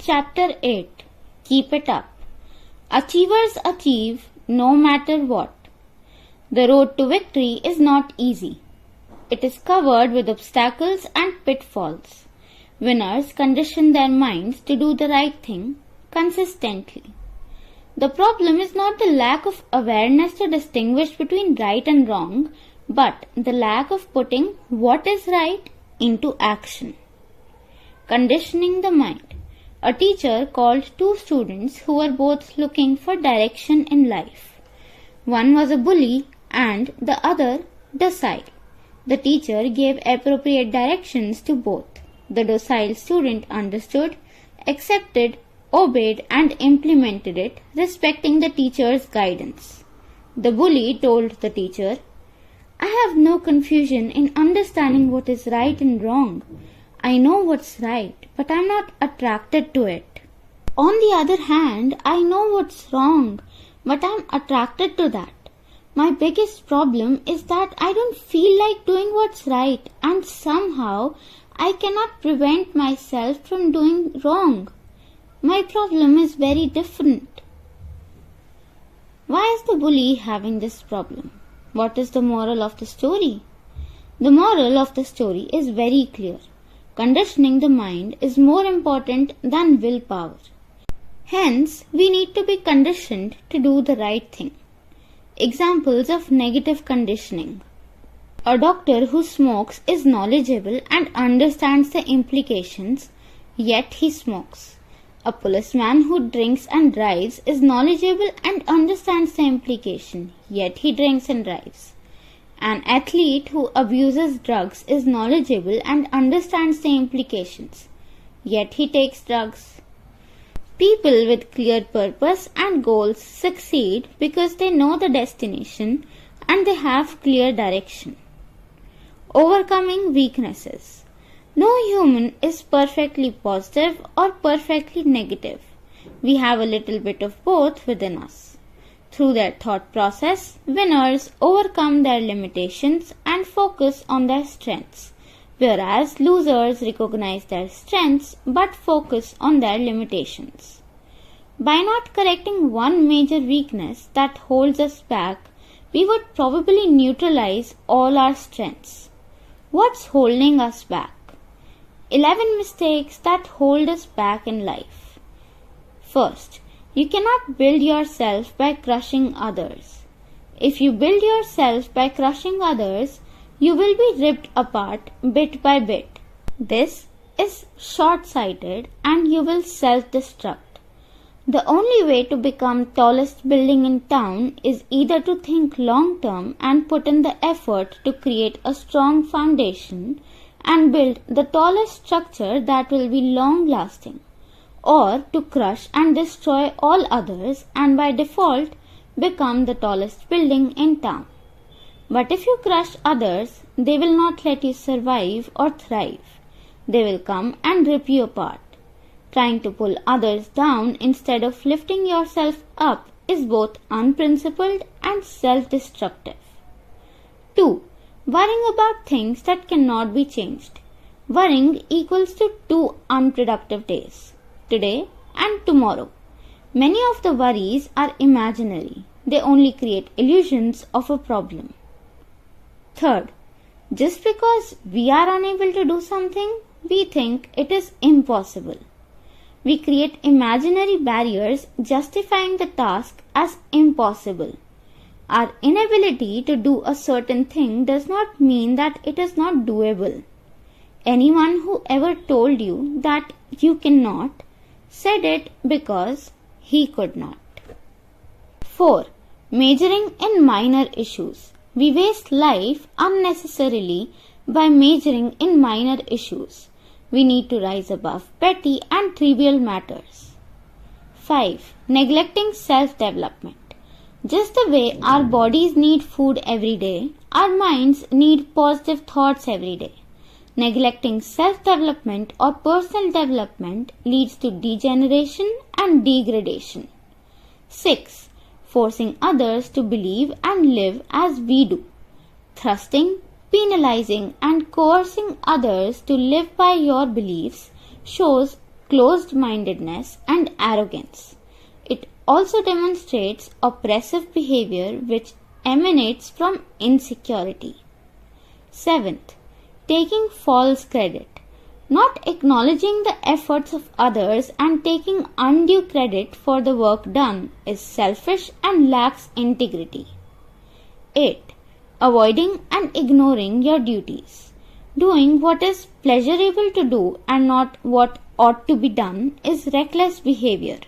Chapter 8. Keep it up. Achievers achieve no matter what. The road to victory is not easy. It is covered with obstacles and pitfalls. Winners condition their minds to do the right thing consistently. The problem is not the lack of awareness to distinguish between right and wrong, but the lack of putting what is right into action. Conditioning the mind. A teacher called two students who were both looking for direction in life. One was a bully and the other docile. The teacher gave appropriate directions to both. The docile student understood, accepted, obeyed and implemented it, respecting the teacher's guidance. The bully told the teacher, "I have no confusion in understanding what is right and wrong. I know what's right, but I'm not attracted to it. On the other hand, I know what's wrong, but I'm attracted to that. My biggest problem is that I don't feel like doing what's right, and somehow I cannot prevent myself from doing wrong. My problem is very different." Why is the bully having this problem? What is the moral of the story? The moral of the story is very clear. Conditioning the mind is more important than willpower. Hence, we need to be conditioned to do the right thing. Examples of negative conditioning. A doctor who smokes is knowledgeable and understands the implications, yet he smokes. A policeman who drinks and drives is knowledgeable and understands the implication, yet he drinks and drives. An athlete who abuses drugs is knowledgeable and understands the implications, yet he takes drugs. People with clear purpose and goals succeed because they know the destination and they have clear direction. Overcoming weaknesses. No human is perfectly positive or perfectly negative. We have a little bit of both within us. Through their thought process, winners overcome their limitations and focus on their strengths, whereas losers recognize their strengths but focus on their limitations. By not correcting one major weakness that holds us back, we would probably neutralize all our strengths. What's holding us back? 11 mistakes that hold us back in life. First, you cannot build yourself by crushing others. If you build yourself by crushing others, you will be ripped apart bit by bit. This is short-sighted and you will self-destruct. The only way to become tallest building in town is either to think long-term and put in the effort to create a strong foundation and build the tallest structure that will be long-lasting, or to crush and destroy all others and by default become the tallest building in town. But if you crush others, they will not let you survive or thrive. They will come and rip you apart. Trying to pull others down instead of lifting yourself up is both unprincipled and self-destructive. 2. Worrying about things that cannot be changed. Worrying equals to 2 unproductive days, today and tomorrow. Many of the worries are imaginary. They only create illusions of a problem. Third, just because we are unable to do something, we think it is impossible. We create imaginary barriers justifying the task as impossible. Our inability to do a certain thing does not mean that it is not doable. Anyone who ever told you that you cannot said it because he could not. 4. Majoring in minor issues. We waste life unnecessarily by majoring in minor issues. We need to rise above petty and trivial matters. 5. Neglecting self-development. Just the way our bodies need food every day, our minds need positive thoughts every day. Neglecting self-development or personal development leads to degeneration and degradation. 6. Forcing others to believe and live as we do. Thrusting, penalizing and coercing others to live by your beliefs shows closed-mindedness, and arrogance. It also demonstrates oppressive behavior which emanates from insecurity. 7th, taking false credit. Not acknowledging the efforts of others and taking undue credit for the work done is selfish and lacks integrity. 8. Avoiding and ignoring your duties. Doing what is pleasurable to do and not what ought to be done is reckless behavior.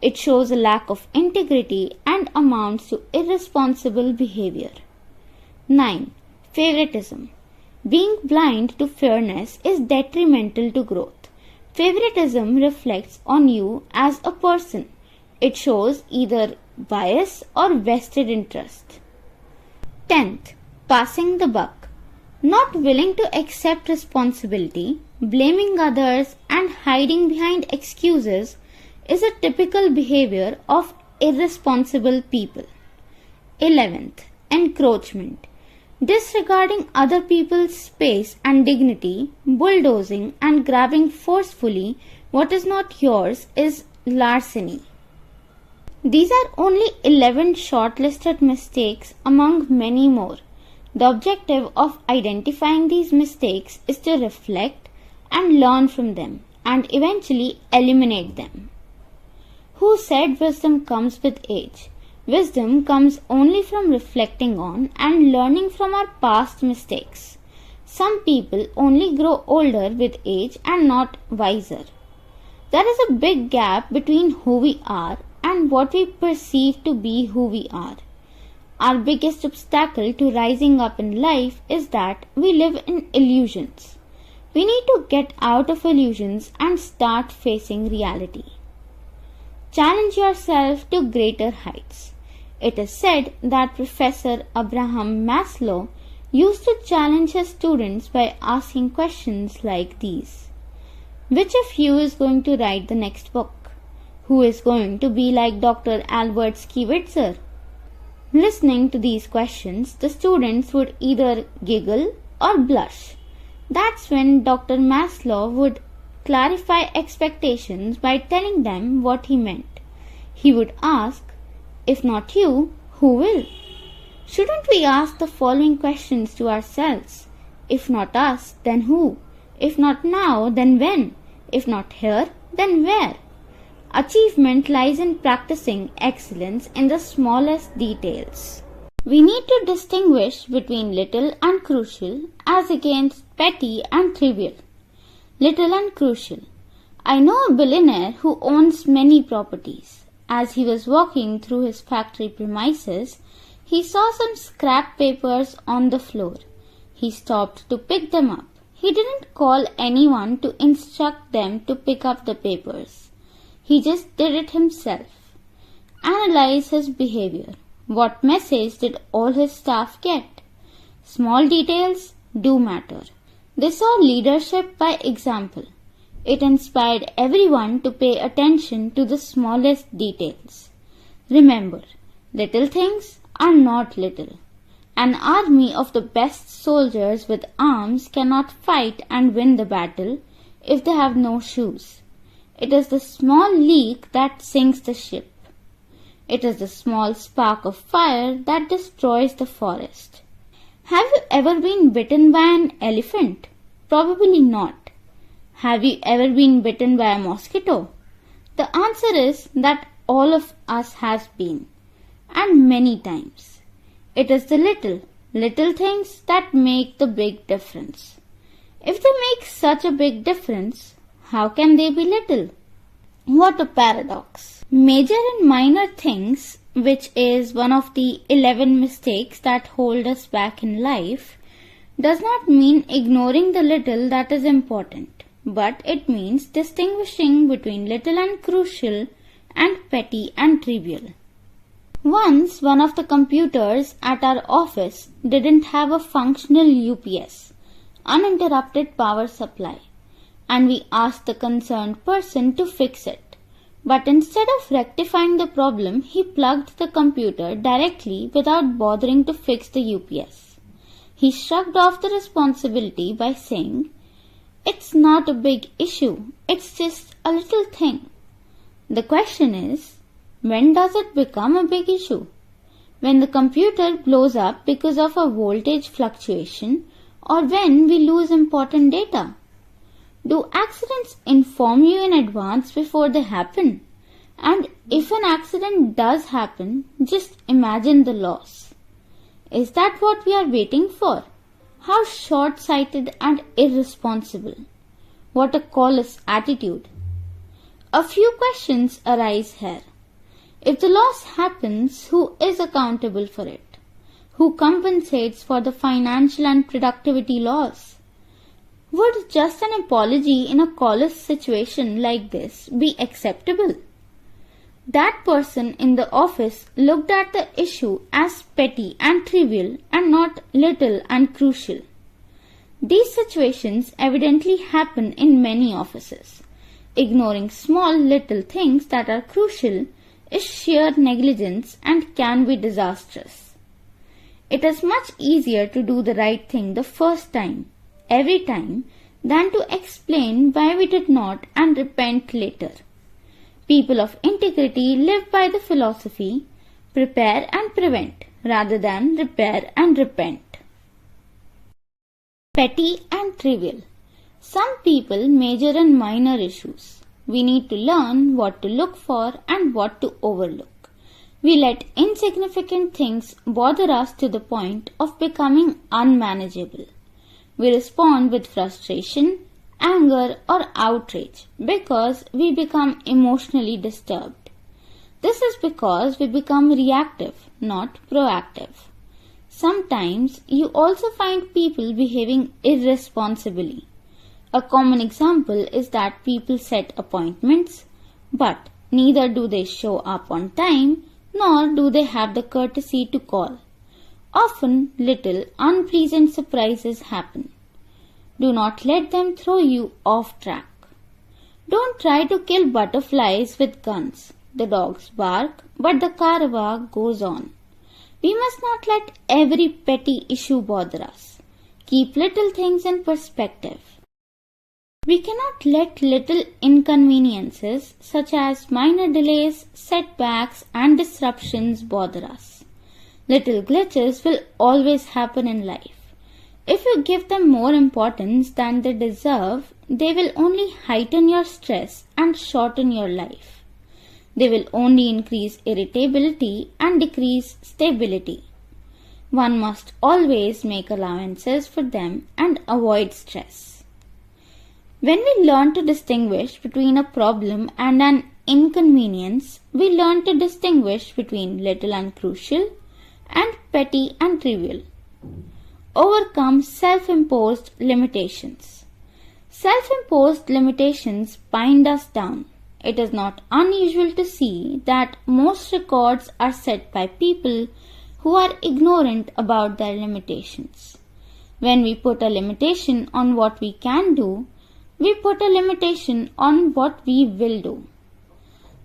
It shows a lack of integrity and amounts to irresponsible behavior. 9. Favoritism. Being blind to fairness is detrimental to growth. Favoritism reflects on you as a person. It shows either bias or vested interest. 10th, passing the buck. Not willing to accept responsibility, blaming others, and hiding behind excuses is a typical behavior of irresponsible people. 11th, encroachment. Disregarding other people's space and dignity, bulldozing and grabbing forcefully what is not yours is larceny. These are only 11 shortlisted mistakes among many more. The objective of identifying these mistakes is to reflect and learn from them and eventually eliminate them. Who said wisdom comes with age? Wisdom comes only from reflecting on and learning from our past mistakes. Some people only grow older with age and not wiser. There is a big gap between who we are and what we perceive to be who we are. Our biggest obstacle to rising up in life is that we live in illusions. We need to get out of illusions and start facing reality. Challenge yourself to greater heights. It is said that Professor Abraham Maslow used to challenge his students by asking questions like these. Which of you is going to write the next book? Who is going to be like Dr. Albert Schweitzer? Listening to these questions, the students would either giggle or blush. That's when Dr. Maslow would clarify expectations by telling them what he meant. He would ask, if not you, who will? Shouldn't we ask the following questions to ourselves? If not us, then who? If not now, then when? If not here, then where? Achievement lies in practicing excellence in the smallest details. We need to distinguish between little and crucial as against petty and trivial. Little and crucial. I know a billionaire who owns many properties. As he was walking through his factory premises, he saw some scrap papers on the floor. He stopped to pick them up. He didn't call anyone to instruct them to pick up the papers. He just did it himself. Analyze his behavior. What message did all his staff get? Small details do matter. They saw leadership by example. It inspired everyone to pay attention to the smallest details. Remember, little things are not little. An army of the best soldiers with arms cannot fight and win the battle if they have no shoes. It is the small leak that sinks the ship. It is the small spark of fire that destroys the forest. Have you ever been bitten by an elephant? Probably not. Have you ever been bitten by a mosquito? The answer is that all of us has been, and many times. It is the little things that make the big difference. If they make such a big difference, how can they be little? What a paradox. Major and minor things, which is one of the 11 mistakes that hold us back in life, does not mean ignoring the little that is important, but it means distinguishing between little and crucial and petty and trivial. Once, one of the computers at our office didn't have a functional UPS, uninterrupted power supply, and we asked the concerned person to fix it. But instead of rectifying the problem, he plugged the computer directly without bothering to fix the UPS. He shrugged off the responsibility by saying, It's not a big issue, it's just a little thing. The question is, when does it become a big issue? When the computer blows up because of a voltage fluctuation, or when we lose important data? Do accidents inform you in advance before they happen? And if an accident does happen, just imagine the loss. Is that what we are waiting for? How short-sighted and irresponsible. What a callous attitude. A few questions arise here. If the loss happens, who is accountable for it? Who compensates for the financial and productivity loss? Would just an apology in a callous situation like this be acceptable? That person in the office looked at the issue as petty and trivial and not little and crucial. These situations evidently happen in many offices. Ignoring small little things that are crucial is sheer negligence and can be disastrous. It is much easier to do the right thing the first time, every time, than to explain why we did not and repent later. People of integrity live by the philosophy, prepare and prevent, rather than repair and repent. Petty and trivial. Some people major in minor issues. We need to learn what to look for and what to overlook. We let insignificant things bother us to the point of becoming unmanageable. We respond with frustration, anger or outrage because we become emotionally disturbed. This is because we become reactive, not proactive. Sometimes you also find people behaving irresponsibly. A common example is that people set appointments, but neither do they show up on time nor do they have the courtesy to call. Often little unpleasant surprises happen. Do not let them throw you off track. Don't try to kill butterflies with guns. The dogs bark, but the carava goes on. We must not let every petty issue bother us. Keep little things in perspective. We cannot let little inconveniences such as minor delays, setbacks and disruptions bother us. Little glitches will always happen in life. If you give them more importance than they deserve, they will only heighten your stress and shorten your life. They will only increase irritability and decrease stability. One must always make allowances for them and avoid stress. When we learn to distinguish between a problem and an inconvenience, we learn to distinguish between little and crucial and petty and trivial. Overcome self-imposed limitations. Self-imposed limitations bind us down. It is not unusual to see that most records are set by people who are ignorant about their limitations. When we put a limitation on what we can do, we put a limitation on what we will do.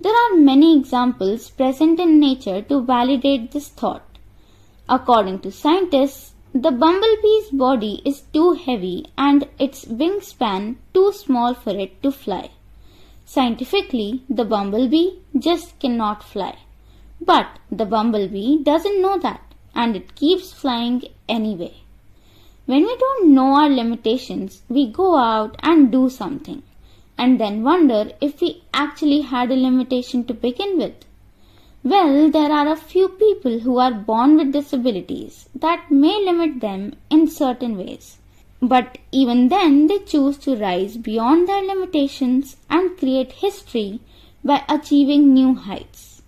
There are many examples present in nature to validate this thought. According to scientists, the bumblebee's body is too heavy and its wingspan too small for it to fly. Scientifically, the bumblebee just cannot fly. But the bumblebee doesn't know that and it keeps flying anyway. When we don't know our limitations, we go out and do something and then wonder if we actually had a limitation to begin with. Well, there are a few people who are born with disabilities that may limit them in certain ways. But even then, they choose to rise beyond their limitations and create history by achieving new heights.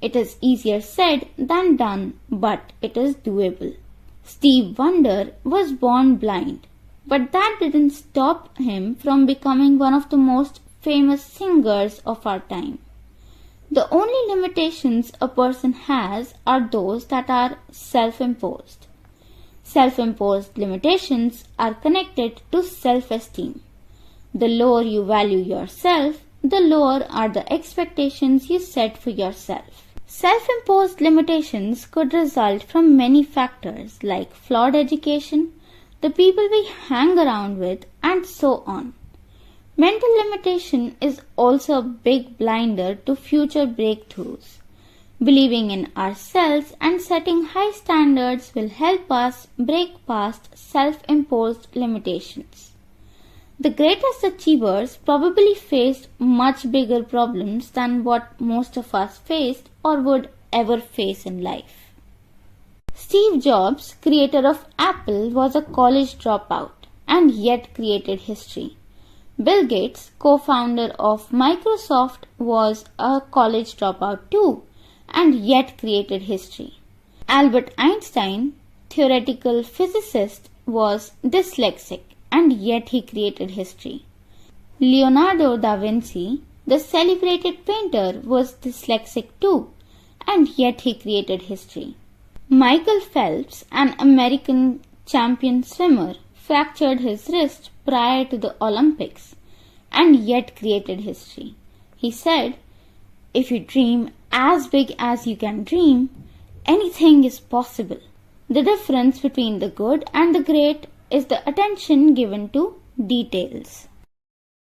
It is easier said than done, but it is doable. Steve Wonder was born blind, but that didn't stop him from becoming one of the most famous singers of our time. The only limitations a person has are those that are self-imposed. Self-imposed limitations are connected to self-esteem. The lower you value yourself, the lower are the expectations you set for yourself. Self-imposed limitations could result from many factors like flawed education, the people we hang around with, and so on. Mental limitation is also a big blinder to future breakthroughs. Believing in ourselves and setting high standards will help us break past self-imposed limitations. The greatest achievers probably faced much bigger problems than what most of us faced or would ever face in life. Steve Jobs, creator of Apple, was a college dropout and yet created history. Bill Gates, co-founder of Microsoft, was a college dropout too and yet created history. Albert Einstein, theoretical physicist, was dyslexic and yet he created history. Leonardo da Vinci, the celebrated painter, was dyslexic too and yet he created history. Michael Phelps, an American champion swimmer, fractured his wrist prior to the Olympics and yet created history. He said, "If you dream as big as you can dream, anything is possible." The difference between the good and the great is the attention given to details.